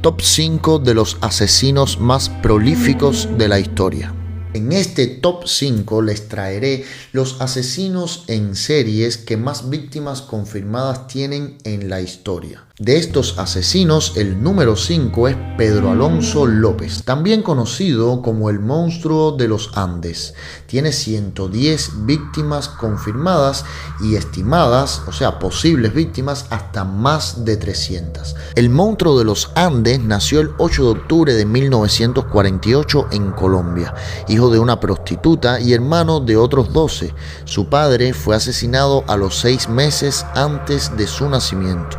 Top 5 de los asesinos más prolíficos de la historia. En este top 5 les traeré los asesinos en series que más víctimas confirmadas tienen en la historia. De estos asesinos, el número 5 es Pedro Alonso López, también conocido como el monstruo de los Andes. Tiene 110 víctimas confirmadas y estimadas, o sea, posibles víctimas, hasta más de 300. El monstruo de los Andes nació el 8 de octubre de 1948 en Colombia, hijo de una prostituta y hermano de otros 12. Su padre fue asesinado a los 6 meses antes de su nacimiento.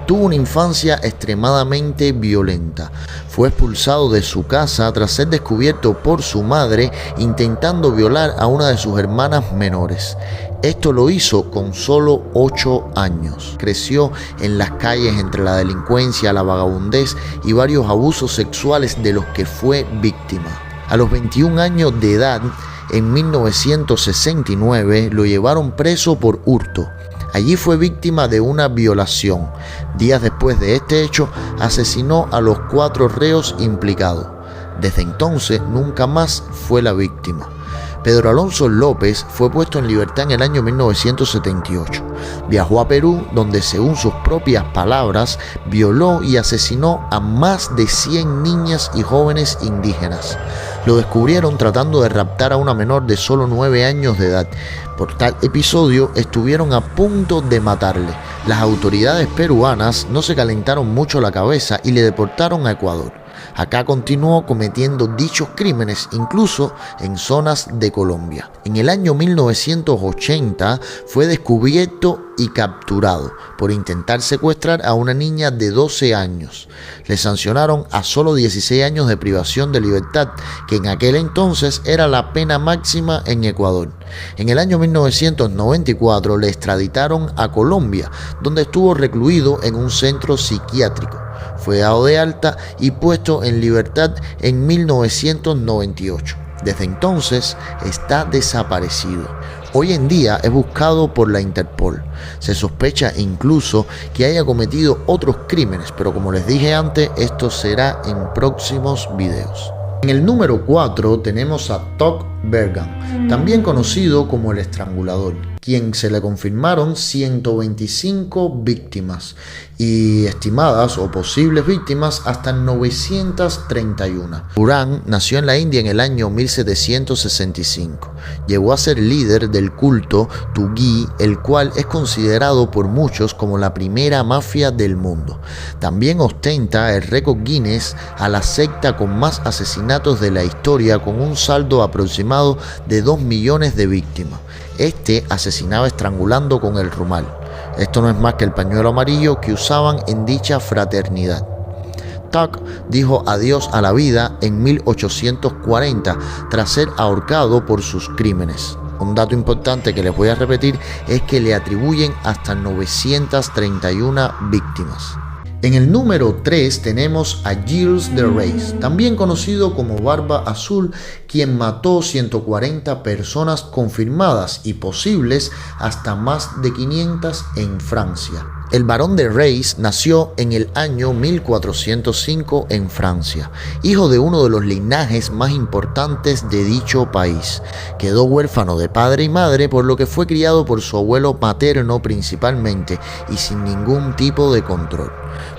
Tuvo una infancia extremadamente violenta. Fue expulsado de su casa tras ser descubierto por su madre intentando violar a una de sus hermanas menores. Esto lo hizo con solo 8 años. Creció en las calles entre la delincuencia, la vagabundez y varios abusos sexuales de los que fue víctima. A los 21 años de edad, en 1969, lo llevaron preso por hurto. Allí fue víctima de una violación. Días después de este hecho, asesinó a los 4 reos implicados. Desde entonces, nunca más fue la víctima. Pedro Alonso López fue puesto en libertad en el año 1978. Viajó a Perú, donde, según sus propias palabras, violó y asesinó a más de 100 niñas y jóvenes indígenas. Lo descubrieron tratando de raptar a una menor de solo 9 años de edad. Por tal episodio estuvieron a punto de matarle. Las autoridades peruanas no se calentaron mucho la cabeza y le deportaron a Ecuador. Acá continuó cometiendo dichos crímenes, incluso en zonas de Colombia. En el año 1980 fue descubierto y capturado por intentar secuestrar a una niña de 12 años. Le sancionaron a solo 16 años de privación de libertad, que en aquel entonces era la pena máxima en Ecuador. En el año 1994 le extraditaron a Colombia, donde estuvo recluido en un centro psiquiátrico. Fue dado de alta y puesto en libertad en 1998. Desde entonces está desaparecido. Hoy en día es buscado por la Interpol. Se sospecha incluso que haya cometido otros crímenes, pero como les dije antes, esto será en próximos videos. En el número 4 tenemos a Todd Bergan, también conocido como el Estrangulador, quien se le confirmaron 125 víctimas y estimadas o posibles víctimas hasta 931. Purán nació en la India en el año 1765. Llegó a ser líder del culto Tugí, el cual es considerado por muchos como la primera mafia del mundo. También ostenta el récord Guinness a la secta con más asesinatos de la historia, con un saldo aproximado de 2 millones de víctimas. Este asesinaba estrangulando con el rumal. Esto no es más que el pañuelo amarillo que usaban en dicha fraternidad. Tuck dijo adiós a la vida en 1840 tras ser ahorcado por sus crímenes. Un dato importante que les voy a repetir es que le atribuyen hasta 931 víctimas. En el número 3 tenemos a Gilles de Rais, también conocido como Barba Azul, quien mató 140 personas confirmadas y posibles hasta más de 500 en Francia. El barón de Rais nació en el año 1405 en Francia, hijo de uno de los linajes más importantes de dicho país. Quedó huérfano de padre y madre, por lo que fue criado por su abuelo paterno principalmente y sin ningún tipo de control,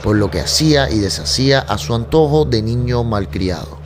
por lo que hacía y deshacía a su antojo de niño malcriado.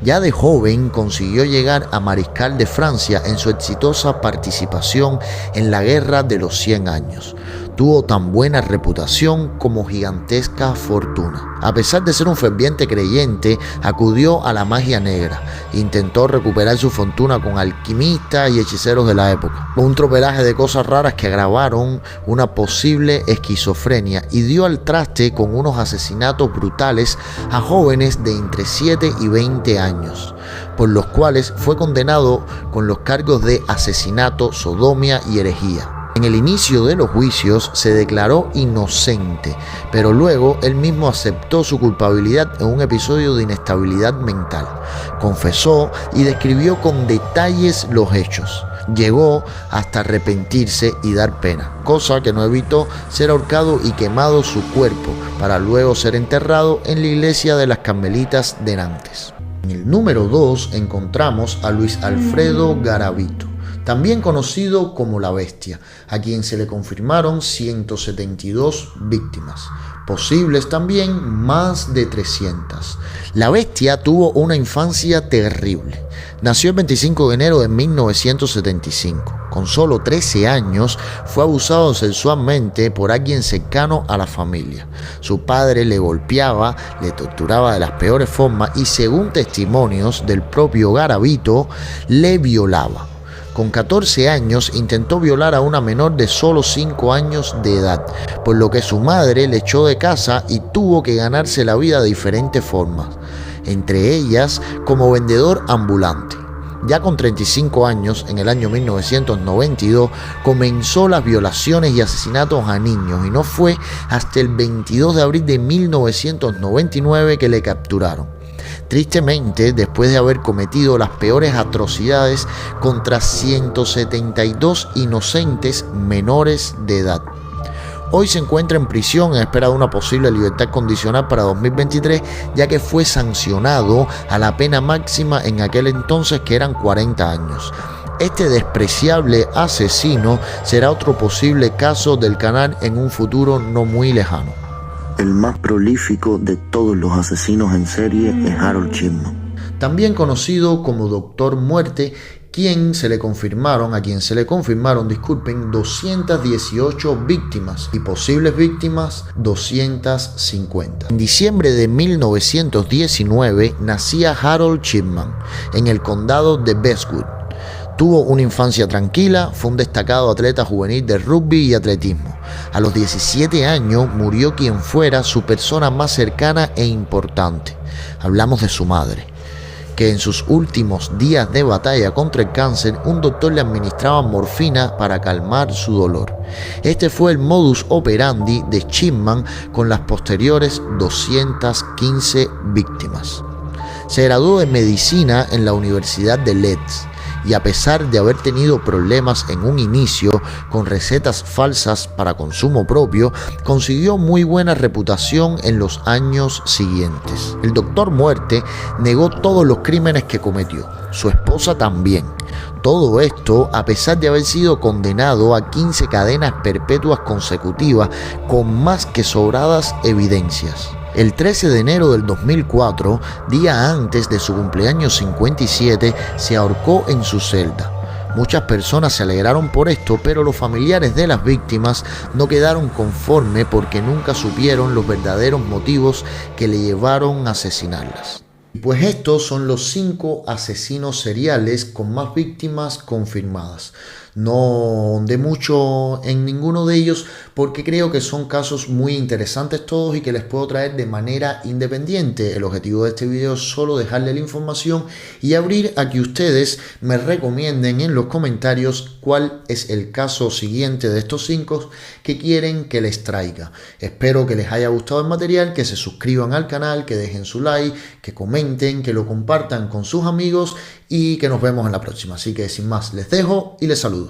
Ya de joven consiguió llegar a mariscal de Francia en su exitosa participación en la Guerra de los 100 años. Tuvo tan buena reputación como gigantesca fortuna. A pesar de ser un ferviente creyente, acudió a la magia negra. Intentó recuperar su fortuna con alquimistas y hechiceros de la época. Un tropelaje de cosas raras que agravaron una posible esquizofrenia y dio al traste con unos asesinatos brutales a jóvenes de entre 7 y 20 años, por los cuales fue condenado con los cargos de asesinato, sodomía y herejía. En el inicio de los juicios se declaró inocente, pero luego él mismo aceptó su culpabilidad en un episodio de inestabilidad mental. Confesó y describió con detalles los hechos. Llegó hasta arrepentirse y dar pena, cosa que no evitó ser ahorcado y quemado su cuerpo, para luego ser enterrado en la iglesia de las Carmelitas de Nantes. En el número 2 encontramos a Luis Alfredo Garavito, también conocido como La Bestia, a quien se le confirmaron 172 víctimas, posibles también más de 300. La Bestia tuvo una infancia terrible. Nació el 25 de enero de 1975. Con solo 13 años fue abusado sexualmente por alguien cercano a la familia. Su padre le golpeaba, le torturaba de las peores formas y, según testimonios del propio Garavito, le violaba. Con 14 años intentó violar a una menor de solo 5 años de edad, por lo que su madre le echó de casa y tuvo que ganarse la vida de diferentes formas, entre ellas como vendedor ambulante. Ya con 35 años, en el año 1992, comenzó las violaciones y asesinatos a niños y no fue hasta el 22 de abril de 1999 que le capturaron. Tristemente, después de haber cometido las peores atrocidades contra 172 inocentes menores de edad. Hoy se encuentra en prisión en espera de una posible libertad condicional para 2023, ya que fue sancionado a la pena máxima en aquel entonces, que eran 40 años. Este despreciable asesino será otro posible caso del canal en un futuro no muy lejano. El más prolífico de todos los asesinos en serie es Harold Shipman, también conocido como Doctor Muerte, a quien se le confirmaron 218 víctimas y posibles víctimas 250. En diciembre de 1919 nacía Harold Shipman en el condado de Bestwood. Tuvo una infancia tranquila, fue un destacado atleta juvenil de rugby y atletismo. A los 17 años murió quien fuera su persona más cercana e importante. Hablamos de su madre, que en sus últimos días de batalla contra el cáncer, un doctor le administraba morfina para calmar su dolor. Este fue el modus operandi de Shipman con las posteriores 215 víctimas. Se graduó de medicina en la Universidad de Leeds, y a pesar de haber tenido problemas en un inicio con recetas falsas para consumo propio, consiguió muy buena reputación en los años siguientes. El Doctor Muerte negó todos los crímenes que cometió, su esposa también. Todo esto a pesar de haber sido condenado a 15 cadenas perpetuas consecutivas con más que sobradas evidencias. El 13 de enero del 2004, día antes de su cumpleaños 57, se ahorcó en su celda. Muchas personas se alegraron por esto, pero los familiares de las víctimas no quedaron conformes porque nunca supieron los verdaderos motivos que le llevaron a asesinarlas. Pues estos son los 5 asesinos seriales con más víctimas confirmadas. No de mucho en ninguno de ellos porque creo que son casos muy interesantes todos y que les puedo traer de manera independiente. El objetivo de este video es solo dejarle la información y abrir a que ustedes me recomienden en los comentarios cuál es el caso siguiente de estos 5 que quieren que les traiga. Espero que les haya gustado el material, que se suscriban al canal, que dejen su like, que comenten, que lo compartan con sus amigos y que nos vemos en la próxima. Así que sin más, les dejo y les saludo.